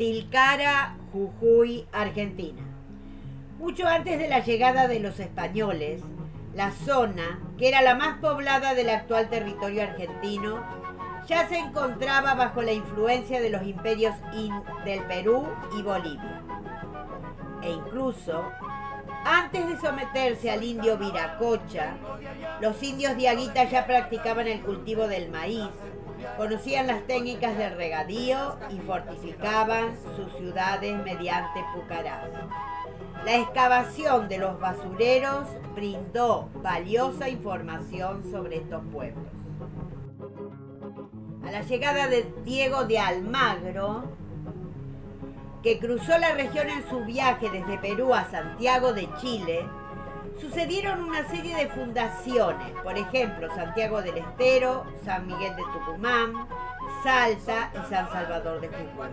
Tilcara, Jujuy, Argentina. Mucho antes de la llegada de los españoles, la zona, que era la más poblada del actual territorio argentino, ya se encontraba bajo la influencia de los imperios del Perú y Bolivia. E incluso, antes de someterse al indio Viracocha, los indios diaguitas ya practicaban el cultivo del maíz, conocían las técnicas del regadío y fortificaban sus ciudades mediante pucarás. La excavación de los basureros brindó valiosa información sobre estos pueblos. A la llegada de Diego de Almagro, que cruzó la región en su viaje desde Perú a Santiago de Chile, sucedieron una serie de fundaciones, por ejemplo, Santiago del Estero, San Miguel de Tucumán, Salta y San Salvador de Jujuy.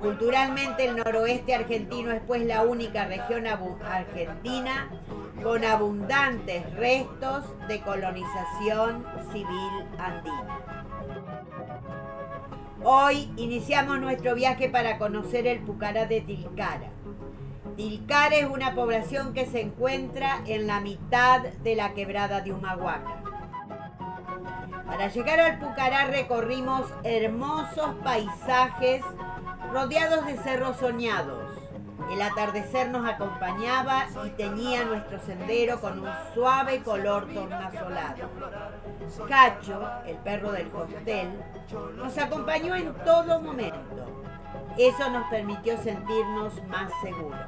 Culturalmente, el noroeste argentino es pues la única región argentina con abundantes restos de colonización civil andina. Hoy iniciamos nuestro viaje para conocer el Pucará de Tilcara. Tilcara es una población que se encuentra en la mitad de la quebrada de Humahuaca. Para llegar al Pucará recorrimos hermosos paisajes rodeados de cerros soñados. El atardecer nos acompañaba y teñía nuestro sendero con un suave color tornasolado. Cacho, el perro del hostel, nos acompañó en todo momento. Eso nos permitió sentirnos más seguros.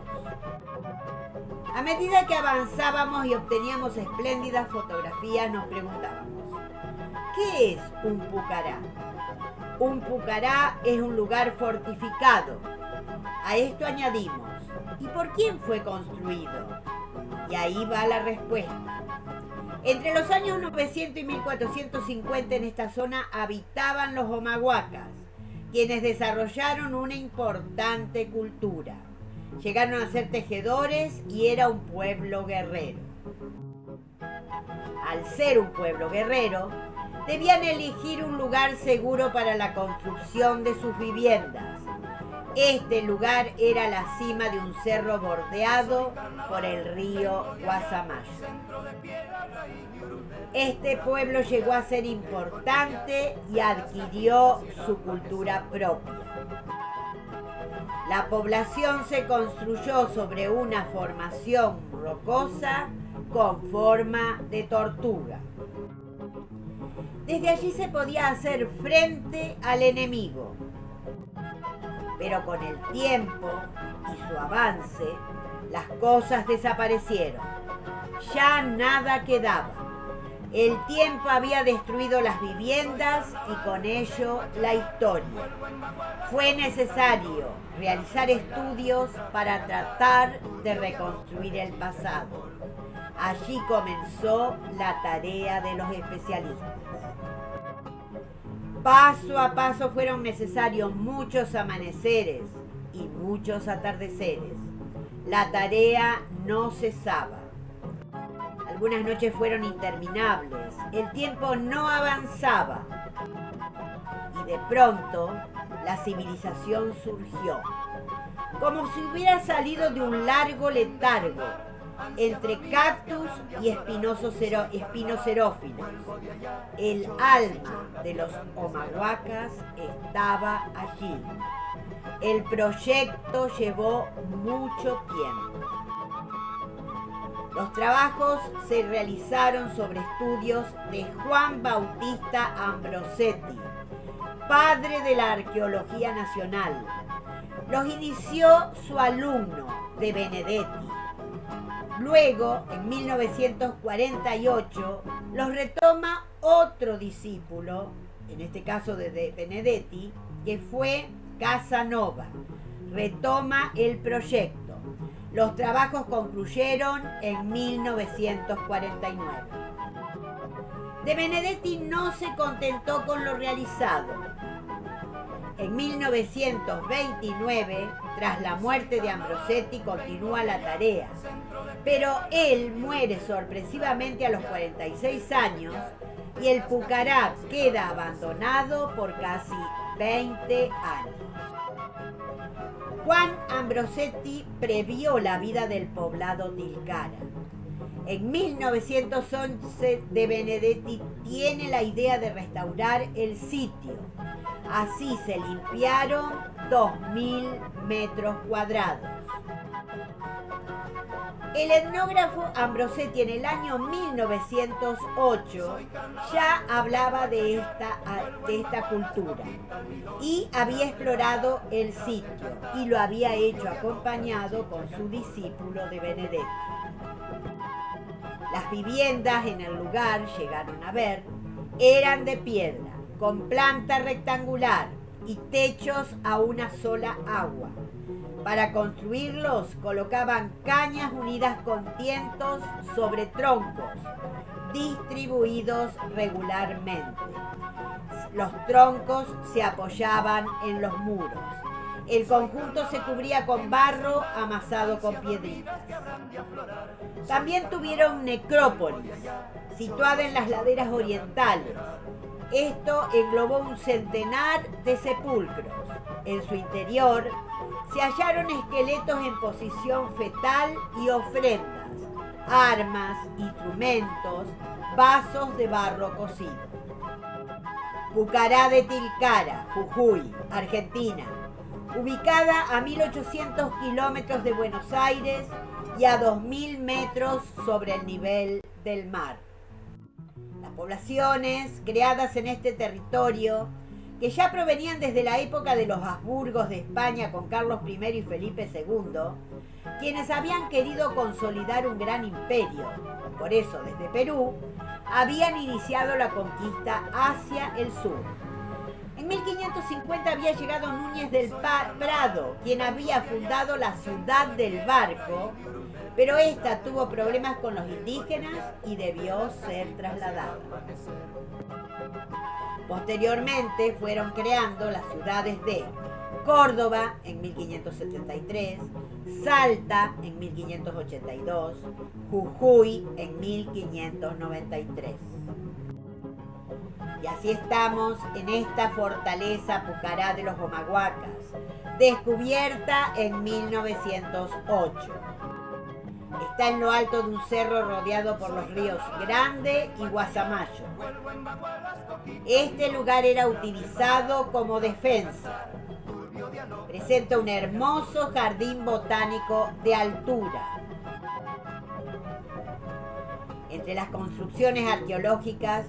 A medida que avanzábamos y obteníamos espléndidas fotografías, nos preguntábamos, ¿qué es un pucará? Un pucará es un lugar fortificado. A esto añadimos, ¿y por quién fue construido? Y ahí va la respuesta. Entre los años 900 y 1450 en esta zona habitaban los Humahuacas, quienes desarrollaron una importante cultura. Llegaron a ser tejedores y era un pueblo guerrero. Al ser un pueblo guerrero, debían elegir un lugar seguro para la construcción de sus viviendas. Este lugar era la cima de un cerro bordeado por el río Guasamayo. Este pueblo llegó a ser importante y adquirió su cultura propia. La población se construyó sobre una formación rocosa con forma de tortuga. Desde allí se podía hacer frente al enemigo. Pero con el tiempo y su avance, las cosas desaparecieron. Ya nada quedaba. El tiempo había destruido las viviendas y con ello la historia. Fue necesario realizar estudios para tratar de reconstruir el pasado. Allí comenzó la tarea de los especialistas. Paso a paso fueron necesarios muchos amaneceres y muchos atardeceres. La tarea no cesaba. Algunas noches fueron interminables, el tiempo no avanzaba y de pronto la civilización surgió, como si hubiera salido de un largo letargo entre cactus y espinos xerófilos. El alma de los Humahuacas estaba allí. El proyecto llevó mucho tiempo. Los trabajos se realizaron sobre estudios de Juan Bautista Ambrosetti, padre de la arqueología nacional. Los inició su alumno de Benedetti. Luego, en 1948, los retoma otro discípulo, en este caso de Benedetti, que fue Casanova. Retoma el proyecto. Los trabajos concluyeron en 1949. De Benedetti no se contentó con lo realizado. En 1929, tras la muerte de Ambrosetti, continúa la tarea, pero él muere sorpresivamente a los 46 años y el Pucará queda abandonado por casi 20 años. Juan Ambrosetti previó la vida del poblado Tilcara. En 1911 De Benedetti tiene la idea de restaurar el sitio. Así se limpiaron 2.000 metros cuadrados. El etnógrafo Ambrosetti en el año 1908 ya hablaba de esta cultura y había explorado el sitio y lo había hecho acompañado con su discípulo De Benedetti. Las viviendas en el lugar, llegaron a ver, eran de piedra, con planta rectangular y techos a una sola agua. Para construirlos colocaban cañas unidas con tientos sobre troncos, distribuidos regularmente. Los troncos se apoyaban en los muros. El conjunto se cubría con barro amasado con piedritas. También tuvieron necrópolis, situada en las laderas orientales. Esto englobó un centenar de sepulcros. En su interior se hallaron esqueletos en posición fetal y ofrendas, armas, instrumentos, vasos de barro cocido. Pucará de Tilcara, Jujuy, Argentina, ubicada a 1.800 kilómetros de Buenos Aires y a 2.000 metros sobre el nivel del mar. Las poblaciones creadas en este territorio, que ya provenían desde la época de los Habsburgos de España con Carlos I y Felipe II, quienes habían querido consolidar un gran imperio. Por eso, desde Perú, habían iniciado la conquista hacia el sur. En 1550 había llegado Núñez del Prado, quien había fundado la ciudad del Barco, pero esta tuvo problemas con los indígenas y debió ser trasladada. Posteriormente fueron creando las ciudades de Córdoba en 1573, Salta en 1582, Jujuy en 1593. Y así estamos en esta fortaleza Pucará de los Humahuacas, descubierta en 1908. Está en lo alto de un cerro rodeado por los ríos Grande y Guasamayo. Este lugar era utilizado como defensa. Presenta un hermoso jardín botánico de altura. Entre las construcciones arqueológicas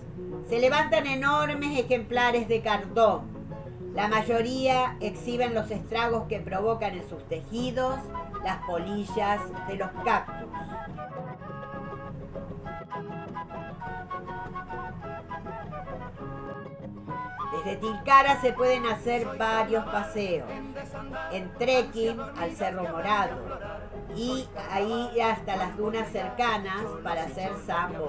se levantan enormes ejemplares de cartón. La mayoría exhiben los estragos que provocan en sus tejidos las polillas de los cactus. Desde Tilcara se pueden hacer varios paseos, en trekking al Cerro Morado y ahí hasta las dunas cercanas para hacer sambo.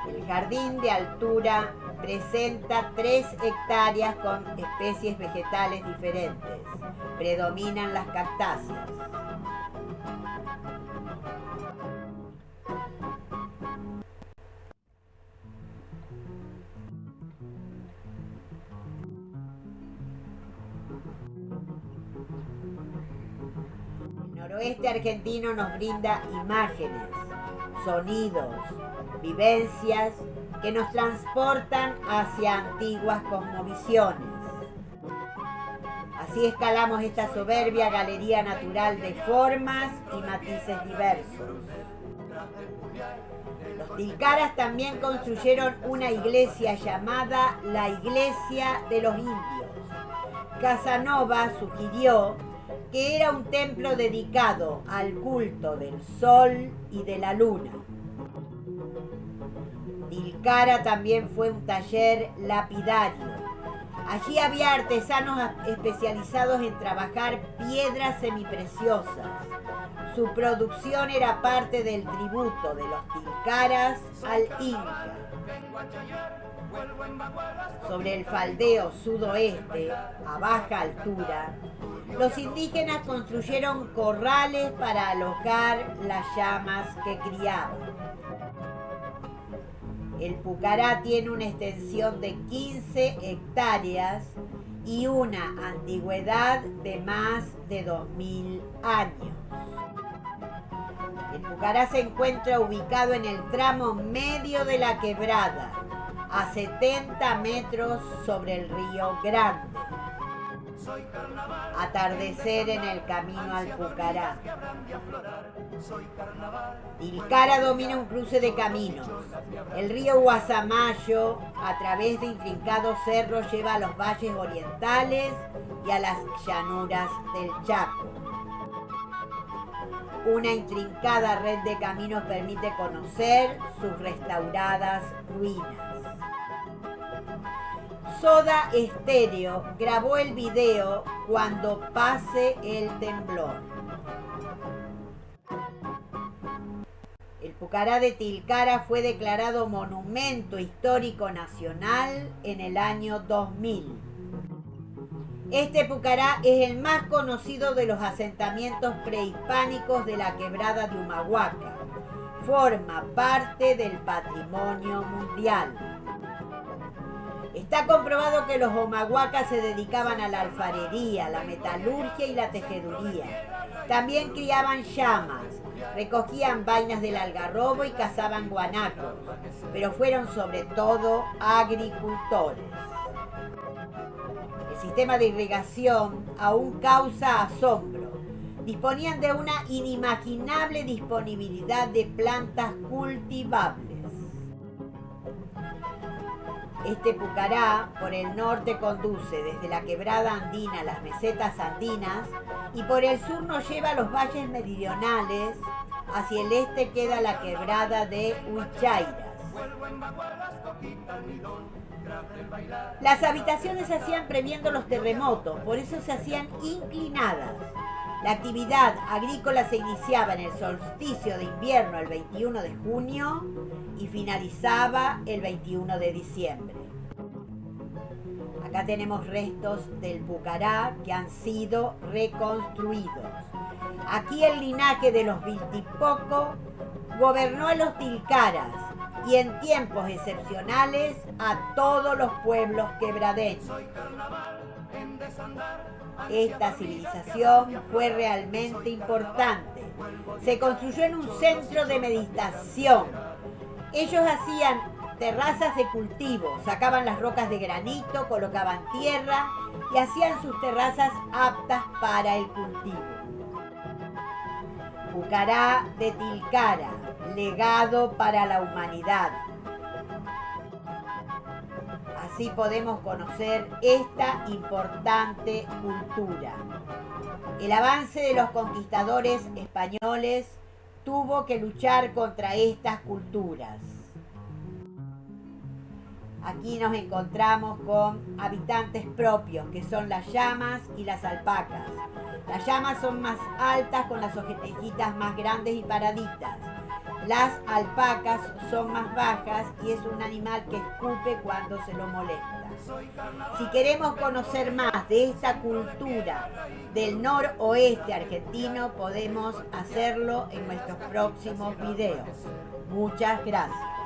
El jardín de altura presenta 3 hectáreas con especies vegetales diferentes. Predominan las cactáceas. El noroeste argentino nos brinda imágenes, sonidos, vivencias que nos transportan hacia antiguas cosmovisiones. Así escalamos esta soberbia galería natural de formas y matices diversos. Los tilcaras también construyeron una iglesia llamada la Iglesia de los Indios. Casanova sugirió que era un templo dedicado al culto del sol y de la luna. Tilcara también fue un taller lapidario. Allí había artesanos especializados en trabajar piedras semipreciosas. Su producción era parte del tributo de los tilcaras al Inca. Sobre el faldeo sudoeste, a baja altura, los indígenas construyeron corrales para alojar las llamas que criaban. El Pucará tiene una extensión de 15 hectáreas y una antigüedad de más de 2000 años. El Pucará se encuentra ubicado en el tramo medio de la quebrada, a 70 metros sobre el río Grande. Atardecer en el camino al Pucará. Tilcara domina un cruce de caminos. El río Guasamayo, a través de intrincados cerros, lleva a los valles orientales y a las llanuras del Chaco. Una intrincada red de caminos permite conocer sus restauradas ruinas. Soda Stereo grabó el video Cuando pase el temblor. El Pucará de Tilcara fue declarado Monumento Histórico Nacional en el año 2000. Este Pucará es el más conocido de los asentamientos prehispánicos de la quebrada de Humahuaca. Forma parte del patrimonio mundial. Está comprobado que los humahuacas se dedicaban a la alfarería, la metalurgia y la tejeduría. También criaban llamas, recogían vainas del algarrobo y cazaban guanacos, pero fueron sobre todo agricultores. El sistema de irrigación aún causa asombro. Disponían de una inimaginable disponibilidad de plantas cultivables. Este Pucará por el norte conduce desde la quebrada andina a las mesetas andinas y por el sur nos lleva a los valles meridionales. Hacia el este queda la quebrada de Huichairas. Las habitaciones se hacían previendo los terremotos, por eso se hacían inclinadas. La actividad agrícola se iniciaba en el solsticio de invierno el 21 de junio y finalizaba el 21 de diciembre. Acá tenemos restos del Pucará que han sido reconstruidos. Aquí el linaje de los Viltipoco gobernó a los Tilcaras y en tiempos excepcionales a todos los pueblos quebradeños. Esta civilización fue realmente importante. Se construyó en un centro de meditación. Ellos hacían terrazas de cultivo, sacaban las rocas de granito, colocaban tierra y hacían sus terrazas aptas para el cultivo. Pucará de Tilcara, legado para la humanidad. Así podemos conocer esta importante cultura. El avance de los conquistadores españoles tuvo que luchar contra estas culturas. Aquí nos encontramos con habitantes propios, que son las llamas y las alpacas. Las llamas son más altas, con las orejitas más grandes y paraditas. Las alpacas son más bajas y es un animal que escupe cuando se lo molesta. Si queremos conocer más de esta cultura del noroeste argentino, podemos hacerlo en nuestros próximos videos. Muchas gracias.